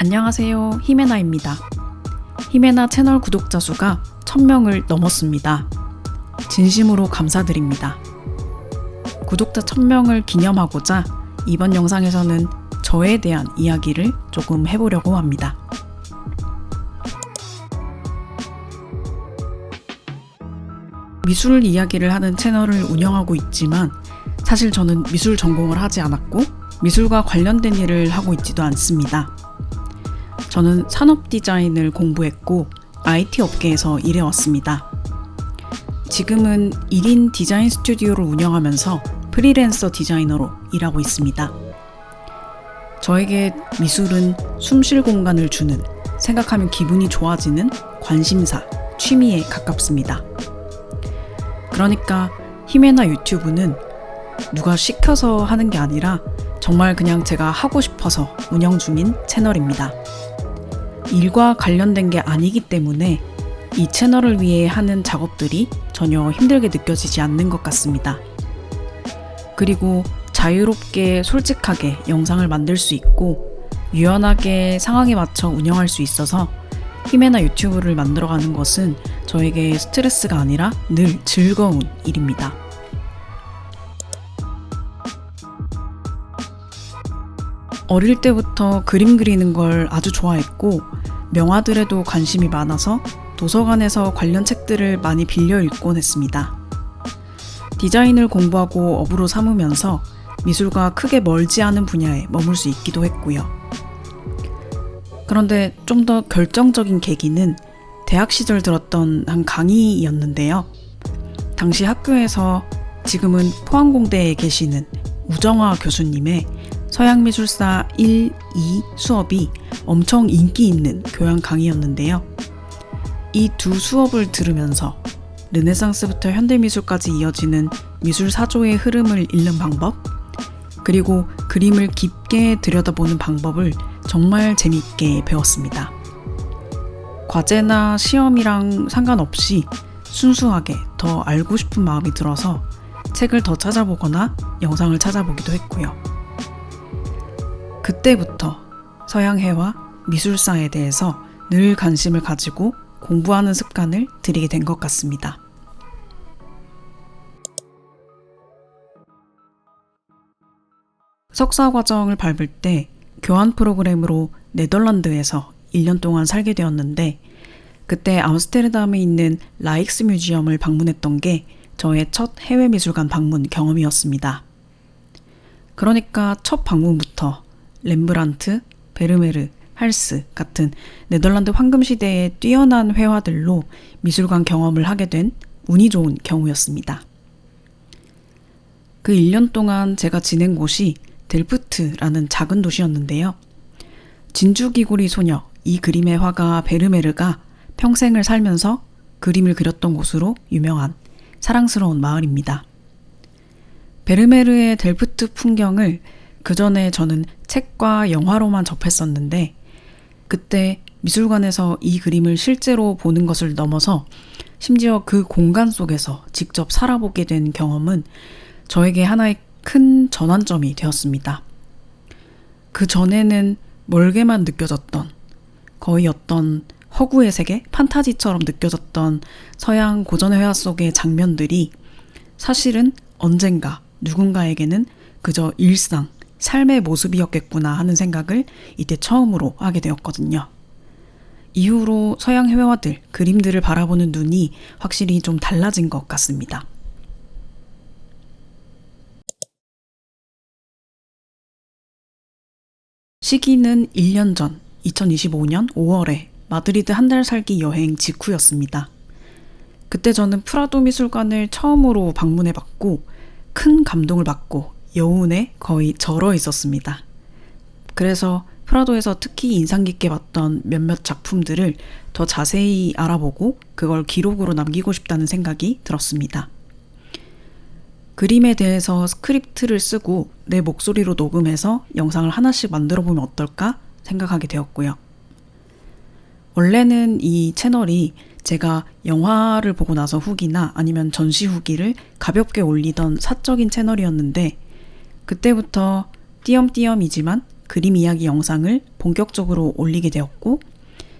안녕하세요, 히메나입니다. 히메나 채널 구독자 수가 1000명을 넘었습니다. 진심으로 감사드립니다. 구독자 1000명을 기념하고자 이번 영상에서는 저에 대한 이야기를 조금 해보려고 합니다. 미술 이야기를 하는 채널을 운영하고 있지만 사실 저는 미술 전공을 하지 않았고 미술과 관련된 일을 하고 있지도 않습니다. 저는 산업 디자인을 공부했고 IT 업계에서 일해왔습니다. 지금은 1인 디자인 스튜디오를 운영하면서 프리랜서 디자이너로 일하고 있습니다. 저에게 미술은 숨쉴 공간을 주는, 생각하면 기분이 좋아지는 관심사, 취미에 가깝습니다. 그러니까 히메나 유튜브는 누가 시켜서 하는 게 아니라 정말 그냥 제가 하고 싶어서 운영 중인 채널입니다. 일과 관련된 게 아니기 때문에 이 채널을 위해 하는 작업들이 전혀 힘들게 느껴지지 않는 것 같습니다. 그리고 자유롭게 솔직하게 영상을 만들 수 있고 유연하게 상황에 맞춰 운영할 수 있어서 히메나 유튜브를 만들어가는 것은 저에게 스트레스가 아니라 늘 즐거운 일입니다. 어릴 때부터 그림 그리는 걸 아주 좋아했고 명화들에도 관심이 많아서 도서관에서 관련 책들을 많이 빌려 읽곤 했습니다. 디자인을 공부하고 업으로 삼으면서 미술과 크게 멀지 않은 분야에 머물 수 있기도 했고요. 그런데 좀 더 결정적인 계기는 대학 시절 들었던 한 강의였는데요. 당시 학교에서 지금은 포항공대에 계시는 우정화 교수님의 서양미술사 1, 2 수업이 엄청 인기 있는 교양 강의였는데요. 이 두 수업을 들으면서 르네상스부터 현대미술까지 이어지는 미술 사조의 흐름을 읽는 방법, 그리고 그림을 깊게 들여다보는 방법을 정말 재미있게 배웠습니다. 과제나 시험이랑 상관없이 순수하게 더 알고 싶은 마음이 들어서 책을 더 찾아보거나 영상을 찾아보기도 했고요. 그때부터 서양회화, 미술사에 대해서 늘 관심을 가지고 공부하는 습관을 들이게 된 것 같습니다. 석사 과정을 밟을 때 교환 프로그램으로 네덜란드에서 1년 동안 살게 되었는데 그때 암스테르담에 있는 라익스 뮤지엄을 방문했던 게 저의 첫 해외 미술관 방문 경험이었습니다. 그러니까 첫 방문부터 렘브란트, 베르메르, 할스 같은 네덜란드 황금시대의 뛰어난 회화들로 미술관 경험을 하게 된 운이 좋은 경우였습니다. 그 1년 동안 제가 지낸 곳이 델프트라는 작은 도시였는데요. 진주기구리 소녀 이 그림의 화가 베르메르가 평생을 살면서 그림을 그렸던 곳으로 유명한 사랑스러운 마을입니다. 베르메르의 델프트 풍경을 그 전에 저는 책과 영화로만 접했었는데 그때 미술관에서 이 그림을 실제로 보는 것을 넘어서 심지어 그 공간 속에서 직접 살아보게 된 경험은 저에게 하나의 큰 전환점이 되었습니다. 그 전에는 멀게만 느껴졌던 거의 어떤 허구의 세계, 판타지처럼 느껴졌던 서양 고전 회화 속의 장면들이 사실은 언젠가 누군가에게는 그저 일상, 삶의 모습이었겠구나 하는 생각을 이때 처음으로 하게 되었거든요. 이후로 서양 회화들, 그림들을 바라보는 눈이 확실히 좀 달라진 것 같습니다. 시기는 1년 전 2025년 5월에 마드리드 한 달 살기 여행 직후였습니다. 그때 저는 프라도 미술관을 처음으로 방문해봤고 큰 감동을 받고 여운에 거의 절어 있었습니다. 그래서 프라도에서 특히 인상 깊게 봤던 몇몇 작품들을 더 자세히 알아보고 그걸 기록으로 남기고 싶다는 생각이 들었습니다. 그림에 대해서 스크립트를 쓰고 내 목소리로 녹음해서 영상을 하나씩 만들어 보면 어떨까 생각하게 되었고요. 원래는 이 채널이 제가 영화를 보고 나서 후기나 아니면 전시 후기를 가볍게 올리던 사적인 채널이었는데 그때부터 띄엄띄엄이지만 그림 이야기 영상을 본격적으로 올리게 되었고,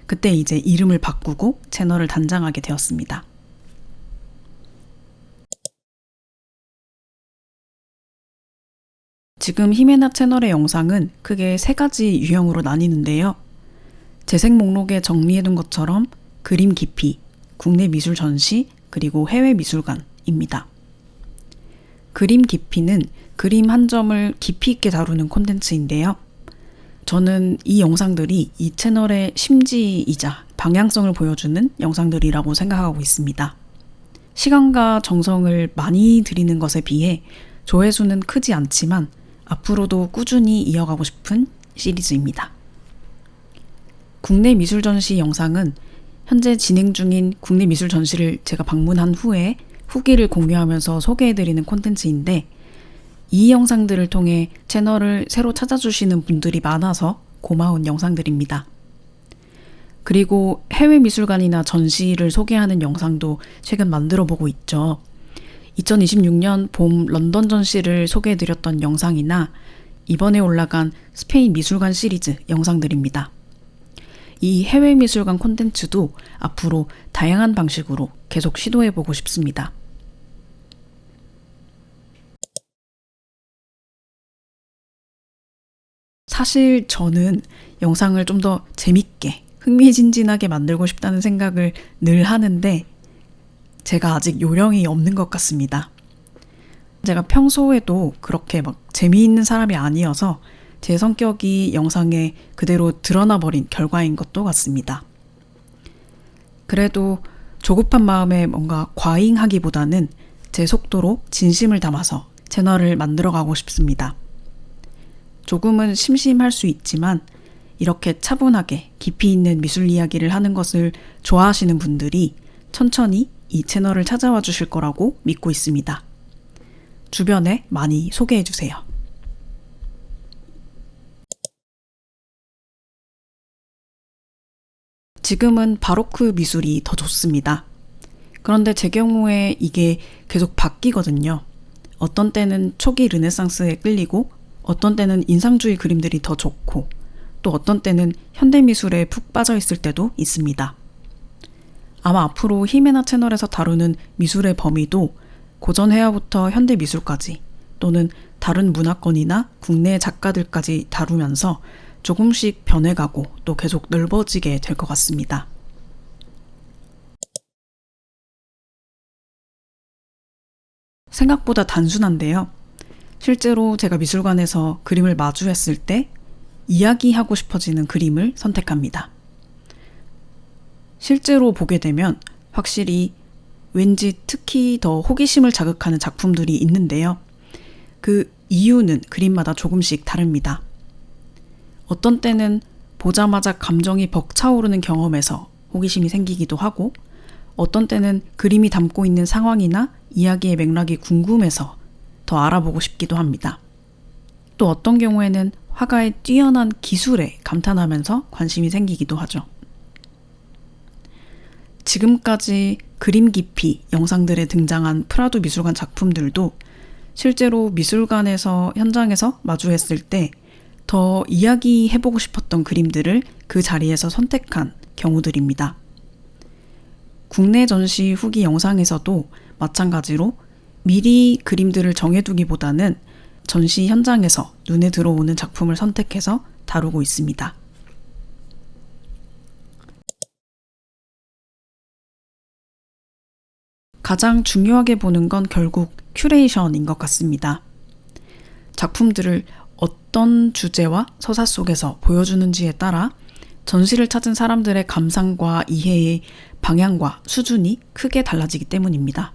그때 이제 이름을 바꾸고 채널을 단장하게 되었습니다. 지금 히메나 채널의 영상은 크게 3가지 유형으로 나뉘는데요. 재생 목록에 정리해둔 것처럼 그림 깊이, 국내 미술 전시, 그리고 해외 미술관입니다. 그림 깊이는 그림 한 점을 깊이 있게 다루는 콘텐츠인데요. 저는 이 영상들이 이 채널의 심지이자 방향성을 보여주는 영상들이라고 생각하고 있습니다. 시간과 정성을 많이 들이는 것에 비해 조회수는 크지 않지만 앞으로도 꾸준히 이어가고 싶은 시리즈입니다. 국내 미술 전시 영상은 현재 진행 중인 국내 미술 전시를 제가 방문한 후에 후기를 공유하면서 소개해드리는 콘텐츠인데, 이 영상들을 통해 채널을 새로 찾아주시는 분들이 많아서 고마운 영상들입니다. 그리고 해외 미술관이나 전시를 소개하는 영상도 최근 만들어 보고 있죠. 2026년 봄 런던 전시를 소개해드렸던 영상이나 이번에 올라간 스페인 미술관 시리즈 영상들입니다. 이 해외 미술관 콘텐츠도 앞으로 다양한 방식으로 계속 시도해보고 싶습니다. 사실 저는 영상을 좀 더 재밌게, 흥미진진하게 만들고 싶다는 생각을 늘 하는데 제가 아직 요령이 없는 것 같습니다. 제가 평소에도 그렇게 막 재미있는 사람이 아니어서 제 성격이 영상에 그대로 드러나 버린 결과인 것도 같습니다. 그래도 조급한 마음에 뭔가 과잉하기보다는 제 속도로 진심을 담아서 채널을 만들어가고 싶습니다. 조금은 심심할 수 있지만 이렇게 차분하게 깊이 있는 미술 이야기를 하는 것을 좋아하시는 분들이 천천히 이 채널을 찾아와 주실 거라고 믿고 있습니다. 주변에 많이 소개해 주세요. 지금은 바로크 미술이 더 좋습니다. 그런데 제 경우에 이게 계속 바뀌거든요. 어떤 때는 초기 르네상스에 끌리고 어떤 때는 인상주의 그림들이 더 좋고 또 어떤 때는 현대미술에 푹 빠져 있을 때도 있습니다. 아마 앞으로 히메나 채널에서 다루는 미술의 범위도 고전 회화부터 현대미술까지 또는 다른 문화권이나 국내 작가들까지 다루면서 조금씩 변해가고 또 계속 넓어지게 될 것 같습니다. 생각보다 단순한데요. 실제로 제가 미술관에서 그림을 마주했을 때 이야기하고 싶어지는 그림을 선택합니다. 실제로 보게 되면 확실히 왠지 특히 더 호기심을 자극하는 작품들이 있는데요. 그 이유는 그림마다 조금씩 다릅니다. 어떤 때는 보자마자 감정이 벅차오르는 경험에서 호기심이 생기기도 하고 어떤 때는 그림이 담고 있는 상황이나 이야기의 맥락이 궁금해서 더 알아보고 싶기도 합니다. 또 어떤 경우에는 화가의 뛰어난 기술에 감탄하면서 관심이 생기기도 하죠. 지금까지 그림 깊이 영상들에 등장한 프라도 미술관 작품들도 실제로 미술관에서 현장에서 마주했을 때 더 이야기해보고 싶었던 그림들을 그 자리에서 선택한 경우들입니다. 국내 전시 후기 영상에서도 마찬가지로 미리 그림들을 정해두기보다는 전시 현장에서 눈에 들어오는 작품을 선택해서 다루고 있습니다. 가장 중요하게 보는 건 결국 큐레이션인 것 같습니다. 작품들을 어떤 주제와 서사 속에서 보여주는지에 따라 전시를 찾은 사람들의 감상과 이해의 방향과 수준이 크게 달라지기 때문입니다.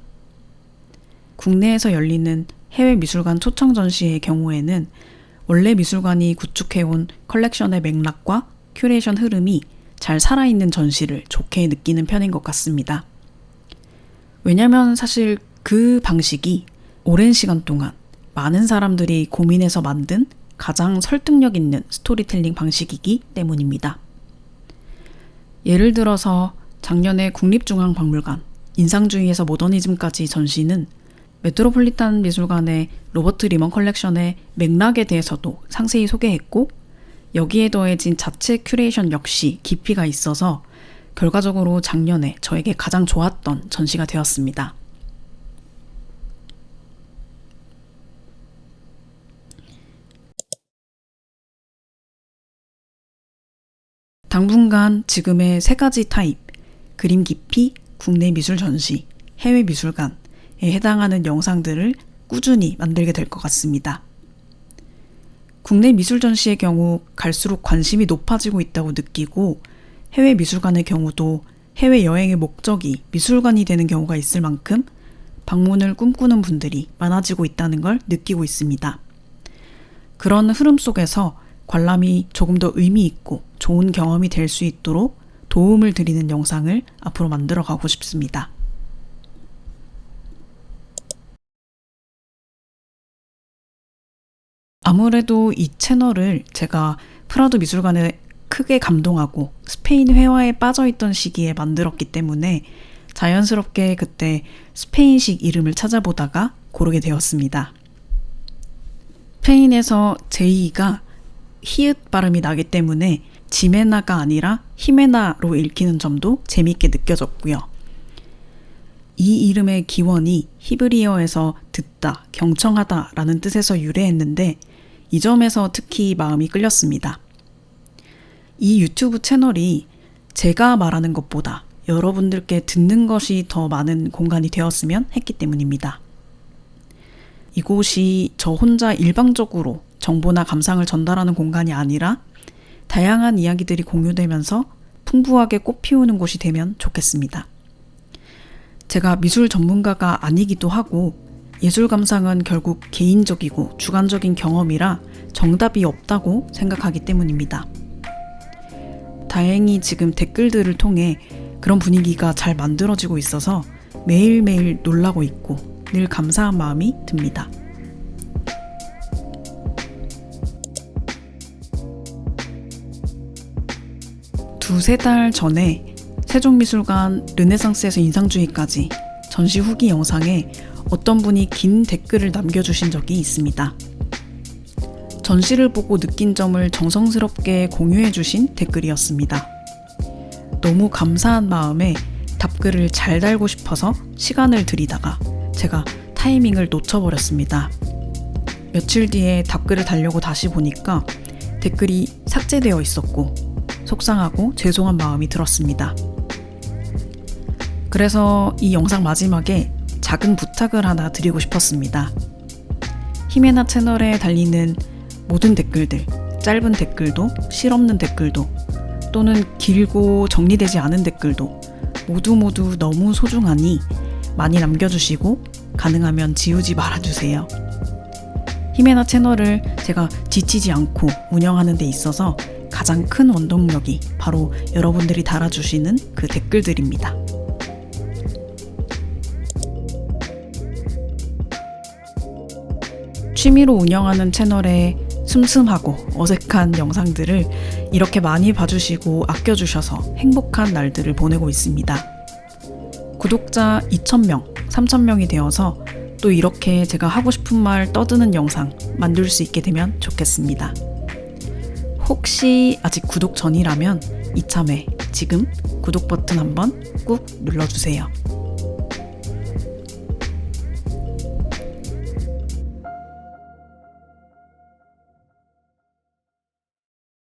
국내에서 열리는 해외 미술관 초청 전시의 경우에는 원래 미술관이 구축해온 컬렉션의 맥락과 큐레이션 흐름이 잘 살아있는 전시를 좋게 느끼는 편인 것 같습니다. 왜냐면 사실 그 방식이 오랜 시간 동안 많은 사람들이 고민해서 만든 가장 설득력 있는 스토리텔링 방식이기 때문입니다. 예를 들어서 작년에 국립중앙박물관 인상주의에서 모더니즘까지 전시는 메트로폴리탄 미술관의 로버트 리먼 컬렉션의 맥락에 대해서도 상세히 소개했고 여기에 더해진 자체 큐레이션 역시 깊이가 있어서 결과적으로 작년에 저에게 가장 좋았던 전시가 되었습니다. 당분간 지금의 세 가지 타입, 그림 깊이, 국내 미술 전시, 해외 미술관에 해당하는 영상들을 꾸준히 만들게 될 것 같습니다. 국내 미술 전시의 경우 갈수록 관심이 높아지고 있다고 느끼고 해외 미술관의 경우도 해외 여행의 목적이 미술관이 되는 경우가 있을 만큼 방문을 꿈꾸는 분들이 많아지고 있다는 걸 느끼고 있습니다. 그런 흐름 속에서 관람이 조금 더 의미 있고 좋은 경험이 될 수 있도록 도움을 드리는 영상을 앞으로 만들어 가고 싶습니다. 아무래도 이 채널을 제가 프라도 미술관에 크게 감동하고 스페인 회화에 빠져있던 시기에 만들었기 때문에 자연스럽게 그때 스페인식 이름을 찾아보다가 고르게 되었습니다. 스페인에서 제이가 히읗 발음이 나기 때문에 지메나가 아니라 히메나로 읽히는 점도 재미있게 느껴졌고요. 이 이름의 기원이 히브리어에서 듣다, 경청하다 라는 뜻에서 유래했는데 이 점에서 특히 마음이 끌렸습니다. 이 유튜브 채널이 제가 말하는 것보다 여러분들께 듣는 것이 더 많은 공간이 되었으면 했기 때문입니다. 이곳이 저 혼자 일방적으로 정보나 감상을 전달하는 공간이 아니라 다양한 이야기들이 공유되면서 풍부하게 꽃피우는 곳이 되면 좋겠습니다. 제가 미술 전문가가 아니기도 하고 예술 감상은 결국 개인적이고 주관적인 경험이라 정답이 없다고 생각하기 때문입니다. 다행히 지금 댓글들을 통해 그런 분위기가 잘 만들어지고 있어서 매일매일 놀라고 있고 늘 감사한 마음이 듭니다. 두세 달 전에 세종미술관 르네상스에서 인상주의까지 전시 후기 영상에 어떤 분이 긴 댓글을 남겨주신 적이 있습니다. 전시를 보고 느낀 점을 정성스럽게 공유해주신 댓글이었습니다. 너무 감사한 마음에 답글을 잘 달고 싶어서 시간을 들이다가 제가 타이밍을 놓쳐버렸습니다. 며칠 뒤에 답글을 달려고 다시 보니까 댓글이 삭제되어 있었고 속상하고 죄송한 마음이 들었습니다. 그래서 이 영상 마지막에 작은 부탁을 하나 드리고 싶었습니다. 히메나 채널에 달리는 모든 댓글들, 짧은 댓글도, 실없는 댓글도, 또는 길고 정리되지 않은 댓글도 모두 너무 소중하니 많이 남겨주시고 가능하면 지우지 말아주세요. 히메나 채널을 제가 지치지 않고 운영하는 데 있어서 가장 큰 원동력이 바로 여러분들이 달아주시는 그 댓글들입니다. 취미로 운영하는 채널에 슴슴하고 어색한 영상들을 이렇게 많이 봐주시고 아껴주셔서 행복한 날들을 보내고 있습니다. 구독자 2,000명, 3,000명이 되어서 또 이렇게 제가 하고 싶은 말 떠드는 영상 만들 수 있게 되면 좋겠습니다. 혹시 아직 구독 전이라면 이참에 지금 구독 버튼 한번 꾹 눌러주세요.